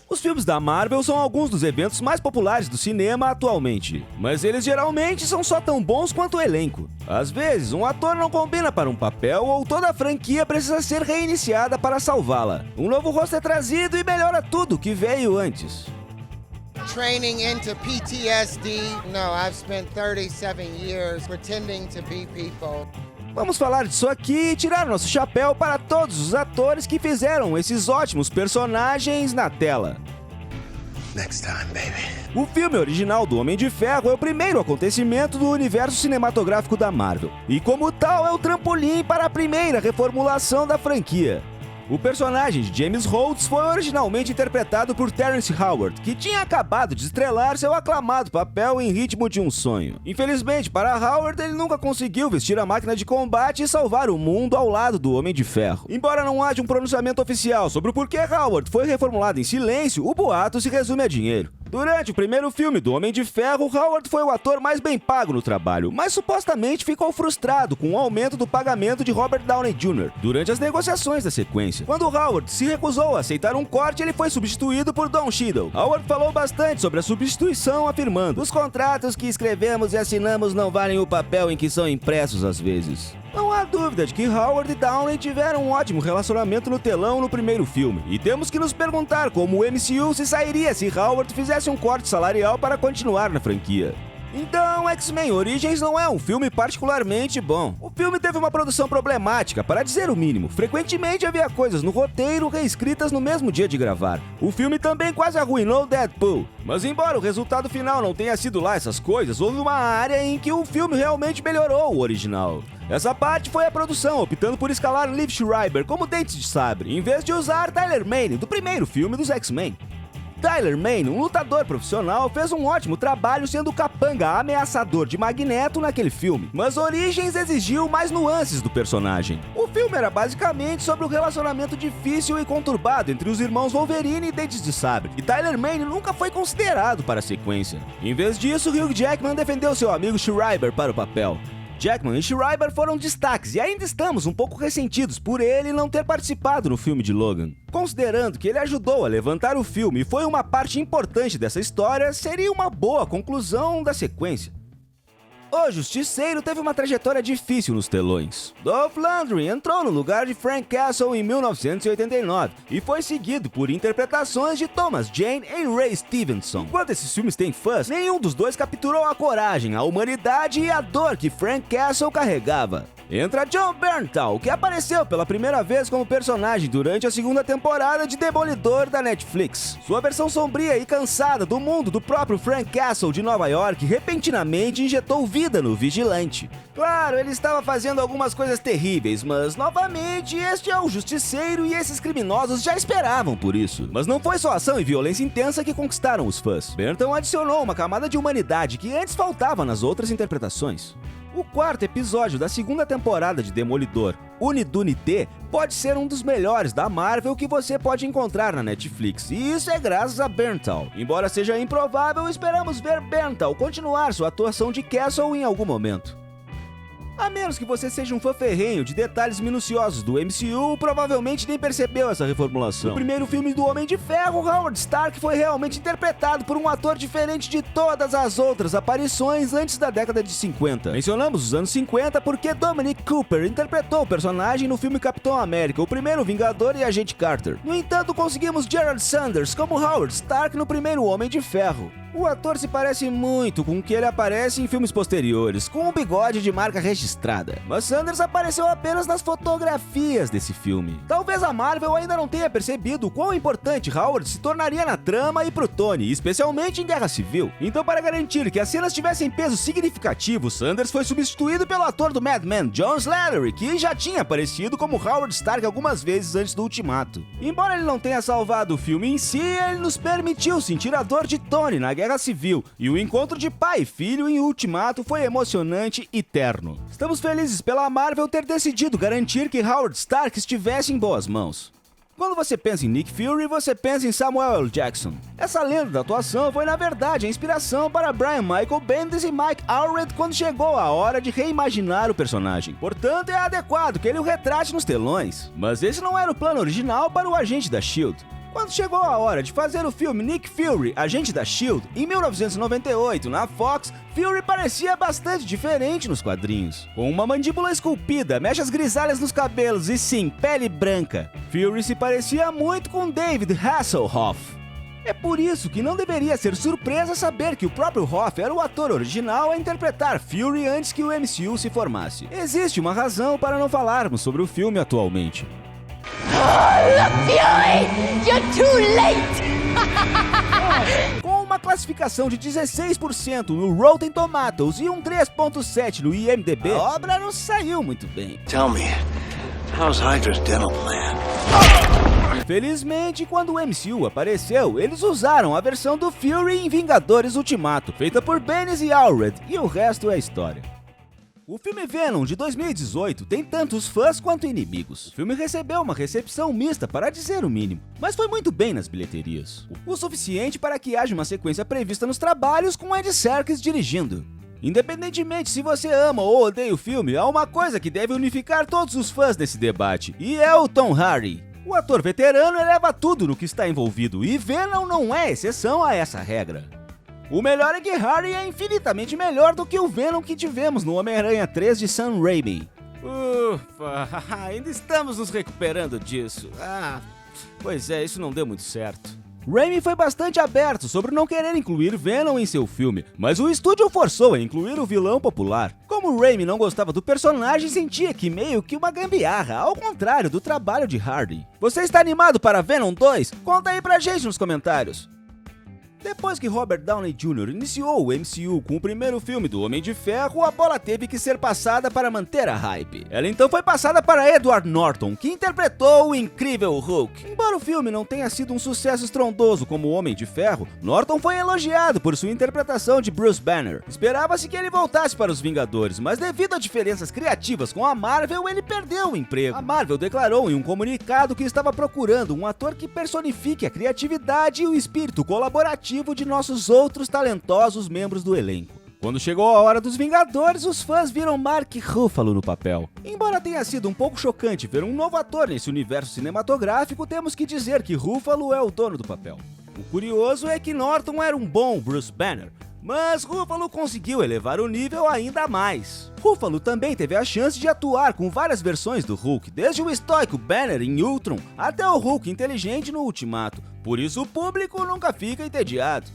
Os filmes da Marvel são alguns dos eventos mais populares do cinema atualmente, mas eles geralmente são só tão bons quanto o elenco. Às vezes, um ator não combina para um papel ou toda a franquia precisa ser reiniciada para salvá-la. Um novo rosto é trazido e melhora tudo que veio antes. Training into PTSD. No, I've spent 37 years pretending to be people. Vamos falar disso aqui e tirar nosso chapéu para todos os atores que fizeram esses ótimos personagens na tela. Next time, baby. O filme original do Homem de Ferro é o primeiro acontecimento do universo cinematográfico da Marvel, e como tal é o trampolim para a primeira reformulação da franquia. O personagem de James Rhodes foi originalmente interpretado por Terrence Howard, que tinha acabado de estrelar seu aclamado papel em Ritmo de um Sonho. Infelizmente para Howard, ele nunca conseguiu vestir a máquina de combate e salvar o mundo ao lado do Homem de Ferro. Embora não haja um pronunciamento oficial sobre o porquê Howard foi reformulado em silêncio, o boato se resume a dinheiro. Durante o primeiro filme do Homem de Ferro, Howard foi o ator mais bem pago no trabalho, mas supostamente ficou frustrado com o aumento do pagamento de Robert Downey Jr. durante as negociações da sequência. Quando Howard se recusou a aceitar um corte, ele foi substituído por Don Cheadle. Howard falou bastante sobre a substituição, afirmando: "Os contratos que escrevemos e assinamos não valem o papel em que são impressos às vezes." Não há dúvida de que Howard e Downey tiveram um ótimo relacionamento no telão no primeiro filme, e temos que nos perguntar como o MCU se sairia se Howard fizesse um corte salarial para continuar na franquia. Então, X-Men Origins não é um filme particularmente bom. O filme teve uma produção problemática, para dizer o mínimo. Frequentemente havia coisas no roteiro reescritas no mesmo dia de gravar. O filme também quase arruinou Deadpool. Mas embora o resultado final não tenha sido lá essas coisas, houve uma área em que o filme realmente melhorou o original. Essa parte foi a produção, optando por escalar Liev Schreiber como Dente de Sabre, em vez de usar Tyler Mane, do primeiro filme dos X-Men. Tyler Mane, um lutador profissional, fez um ótimo trabalho sendo o capanga ameaçador de Magneto naquele filme, mas Origins exigiu mais nuances do personagem. O filme era basicamente sobre o relacionamento difícil e conturbado entre os irmãos Wolverine e Dentes de Sabre, e Tyler Mane nunca foi considerado para a sequência. Em vez disso, Hugh Jackman defendeu seu amigo Schreiber para o papel. Jackman e Schreiber foram destaques e ainda estamos um pouco ressentidos por ele não ter participado no filme de Logan. Considerando que ele ajudou a levantar o filme e foi uma parte importante dessa história, seria uma boa conclusão da sequência. O Justiceiro teve uma trajetória difícil nos telões. Dolph Lundgren entrou no lugar de Frank Castle em 1989 e foi seguido por interpretações de Thomas Jane e Ray Stevenson. Enquanto esses filmes têm fãs, nenhum dos dois capturou a coragem, a humanidade e a dor que Frank Castle carregava. Entra Jon Bernthal, que apareceu pela primeira vez como personagem durante a segunda temporada de Demolidor da Netflix. Sua versão sombria e cansada do mundo do próprio Frank Castle de Nova York repentinamente injetou vida no Vigilante. Claro, ele estava fazendo algumas coisas terríveis, mas novamente este é o Justiceiro e esses criminosos já esperavam por isso. Mas não foi só ação e violência intensa que conquistaram os fãs. Bernthal adicionou uma camada de humanidade que antes faltava nas outras interpretações. O quarto episódio da segunda temporada de Demolidor, Unidunité, pode ser um dos melhores da Marvel que você pode encontrar na Netflix, e isso é graças a Bernthal. Embora seja improvável, esperamos ver Bernthal continuar sua atuação de Castle em algum momento. A menos que você seja um fã ferrenho de detalhes minuciosos do MCU, provavelmente nem percebeu essa reformulação. No primeiro filme do Homem de Ferro, Howard Stark foi realmente interpretado por um ator diferente de todas as outras aparições antes da década de 50. Mencionamos os anos 50 porque Dominic Cooper interpretou o personagem no filme Capitão América, o primeiro Vingador e Agente Carter. No entanto, conseguimos Gerald Sanders como Howard Stark no primeiro Homem de Ferro. O ator se parece muito com o que ele aparece em filmes posteriores, com um bigode de marca registrada. Mas Sanders apareceu apenas nas fotografias desse filme. Talvez a Marvel ainda não tenha percebido o quão importante Howard se tornaria na trama e pro Tony, especialmente em Guerra Civil. Então, para garantir que as cenas tivessem peso significativo, Sanders foi substituído pelo ator do Mad Men, John Slattery, que já tinha aparecido como Howard Stark algumas vezes antes do Ultimato. Embora ele não tenha salvado o filme em si, ele nos permitiu sentir a dor de Tony na Guerra Civil, e o encontro de pai e filho em Ultimato foi emocionante e terno. Estamos felizes pela Marvel ter decidido garantir que Howard Stark estivesse em boas mãos. Quando você pensa em Nick Fury, você pensa em Samuel L. Jackson. Essa lenda da atuação foi, na verdade, a inspiração para Brian Michael Bendis e Mike Allred quando chegou a hora de reimaginar o personagem. Portanto, é adequado que ele o retrate nos telões. Mas esse não era o plano original para o agente da S.H.I.E.L.D. Quando chegou a hora de fazer o filme Nick Fury, Agente da S.H.I.E.L.D., em 1998, na Fox, Fury parecia bastante diferente nos quadrinhos. Com uma mandíbula esculpida, mechas grisalhas nos cabelos e sim, pele branca, Fury se parecia muito com David Hasselhoff. É por isso que não deveria ser surpresa saber que o próprio Hoff era o ator original a interpretar Fury antes que o MCU se formasse. Existe uma razão para não falarmos sobre o filme atualmente. Fury, you're too late! Com uma classificação de 16% no Rotten Tomatoes e um 3.7 no IMDb, a obra não saiu muito bem. Tell me, how's Hydra's dental plan? Felizmente, quando o MCU apareceu, eles usaram a versão do Fury em Vingadores Ultimato, feita por Benioff e Allred, e o resto é história. O filme Venom de 2018 tem tantos fãs quanto inimigos. O filme recebeu uma recepção mista, para dizer o mínimo, mas foi muito bem nas bilheterias. O suficiente para que haja uma sequência prevista nos trabalhos com Andy Serkis dirigindo. Independentemente se você ama ou odeia o filme, há uma coisa que deve unificar todos os fãs nesse debate, e é o Tom Hardy. O ator veterano eleva tudo no que está envolvido, e Venom não é exceção a essa regra. O melhor é que Hardy é infinitamente melhor do que o Venom que tivemos no Homem-Aranha 3 de Sam Raimi. Ufa, ainda estamos nos recuperando disso. Pois é, isso não deu muito certo. Raimi foi bastante aberto sobre não querer incluir Venom em seu filme, mas o estúdio o forçou a incluir o vilão popular. Como Raimi não gostava do personagem, sentia que meio que uma gambiarra, ao contrário do trabalho de Hardy. Você está animado para Venom 2? Conta aí pra gente nos comentários. Depois que Robert Downey Jr. iniciou o MCU com o primeiro filme do Homem de Ferro, a bola teve que ser passada para manter a hype. Ela então foi passada para Edward Norton, que interpretou o incrível Hulk. Embora o filme não tenha sido um sucesso estrondoso como o Homem de Ferro, Norton foi elogiado por sua interpretação de Bruce Banner. Esperava-se que ele voltasse para os Vingadores, mas devido a diferenças criativas com a Marvel, ele perdeu o emprego. A Marvel declarou em um comunicado que estava procurando um ator que personifique a criatividade e o espírito colaborativo de nossos outros talentosos membros do elenco. Quando chegou a hora dos Vingadores, os fãs viram Mark Ruffalo no papel. Embora tenha sido um pouco chocante ver um novo ator nesse universo cinematográfico, temos que dizer que Ruffalo é o dono do papel. O curioso é que Norton era um bom Bruce Banner, mas Ruffalo conseguiu elevar o nível ainda mais. Ruffalo também teve a chance de atuar com várias versões do Hulk, desde o estoico Banner em Ultron até o Hulk inteligente no Ultimato, por isso o público nunca fica entediado.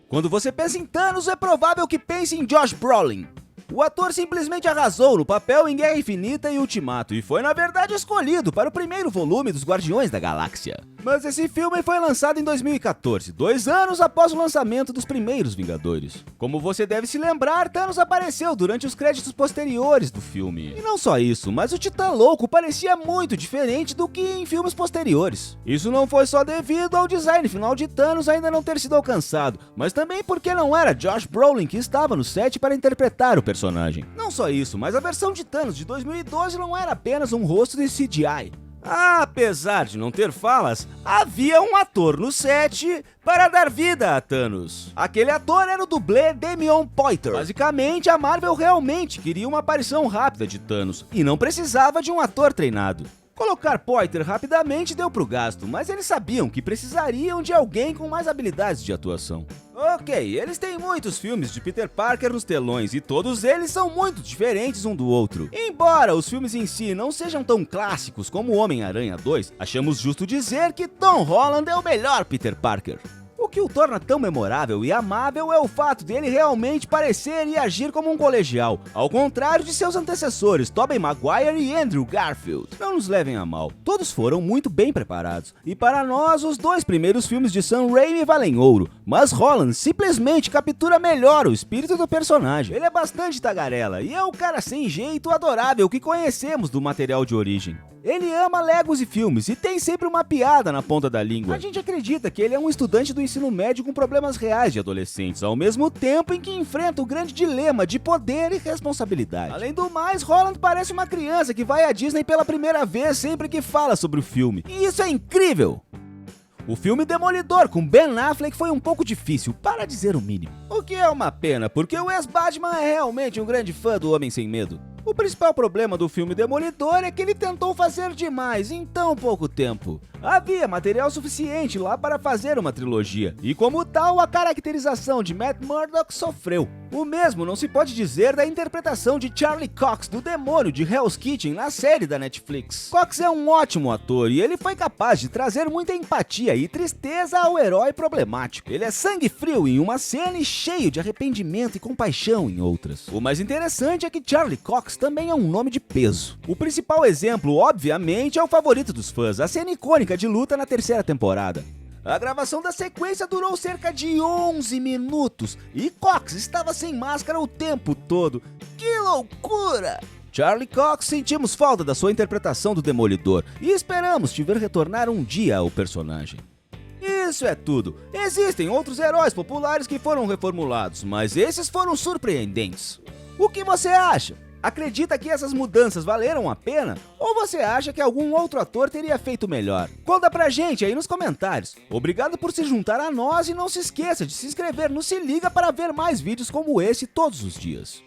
Quando você pensa em Thanos, é provável que pense em Josh Brolin. O ator simplesmente arrasou no papel em Guerra Infinita e Ultimato e foi na verdade escolhido para o primeiro volume dos Guardiões da Galáxia. Mas esse filme foi lançado em 2014, 2 anos após o lançamento dos primeiros Vingadores. Como você deve se lembrar, Thanos apareceu durante os créditos posteriores do filme. E não só isso, mas o Titã Louco parecia muito diferente do que em filmes posteriores. Isso não foi só devido ao design final de Thanos ainda não ter sido alcançado, mas também porque não era Josh Brolin que estava no set para interpretar o personagem. Não só isso, mas a versão de Thanos de 2012 não era apenas um rosto de CGI. Apesar de não ter falas, havia um ator no set para dar vida a Thanos. Aquele ator era o dublê Damian Poiter. Basicamente, a Marvel realmente queria uma aparição rápida de Thanos e não precisava de um ator treinado. Colocar Poiter rapidamente deu pro gasto, mas eles sabiam que precisariam de alguém com mais habilidades de atuação. Ok, eles têm muitos filmes de Peter Parker nos telões e todos eles são muito diferentes um do outro. Embora os filmes em si não sejam tão clássicos como Homem-Aranha 2, achamos justo dizer que Tom Holland é o melhor Peter Parker. O que o torna tão memorável e amável é o fato dele realmente parecer e agir como um colegial, ao contrário de seus antecessores Tobey Maguire e Andrew Garfield. Não nos levem a mal, todos foram muito bem preparados, e para nós os 2 primeiros filmes de Sam Raimi valem ouro, mas Holland simplesmente captura melhor o espírito do personagem. Ele é bastante tagarela e é o cara sem jeito adorável que conhecemos do material de origem. Ele ama Legos e filmes e tem sempre uma piada na ponta da língua. A gente acredita que ele é um estudante do ensino médio com problemas reais de adolescentes, ao mesmo tempo em que enfrenta o grande dilema de poder e responsabilidade. Além do mais, Holland parece uma criança que vai à Disney pela primeira vez sempre que fala sobre o filme. E isso é incrível! O filme Demolidor com Ben Affleck foi um pouco difícil, para dizer o mínimo. O que é uma pena, porque o ex-Batman é realmente um grande fã do Homem Sem Medo. O principal problema do filme Demolidor é que ele tentou fazer demais em tão pouco tempo. Havia material suficiente lá para fazer uma trilogia, e como tal, a caracterização de Matt Murdock sofreu. O mesmo não se pode dizer da interpretação de Charlie Cox do demônio de Hell's Kitchen na série da Netflix. Cox é um ótimo ator e ele foi capaz de trazer muita empatia e tristeza ao herói problemático. Ele é sangue frio em uma cena e cheio de arrependimento e compaixão em outras. O mais interessante é que Charlie Cox também é um nome de peso. O principal exemplo, obviamente, é o favorito dos fãs, a cena icônica de luta na terceira temporada. A gravação da sequência durou cerca de 11 minutos e Cox estava sem máscara o tempo todo. Que loucura! Charlie Cox, sentimos falta da sua interpretação do Demolidor e esperamos te ver retornar um dia ao personagem. Isso é tudo. Existem outros heróis populares que foram reformulados, mas esses foram surpreendentes. O que você acha? Acredita que essas mudanças valeram a pena? Ou você acha que algum outro ator teria feito melhor? Conta pra gente aí nos comentários. Obrigado por se juntar a nós e não se esqueça de se inscrever no Se Liga para ver mais vídeos como esse todos os dias.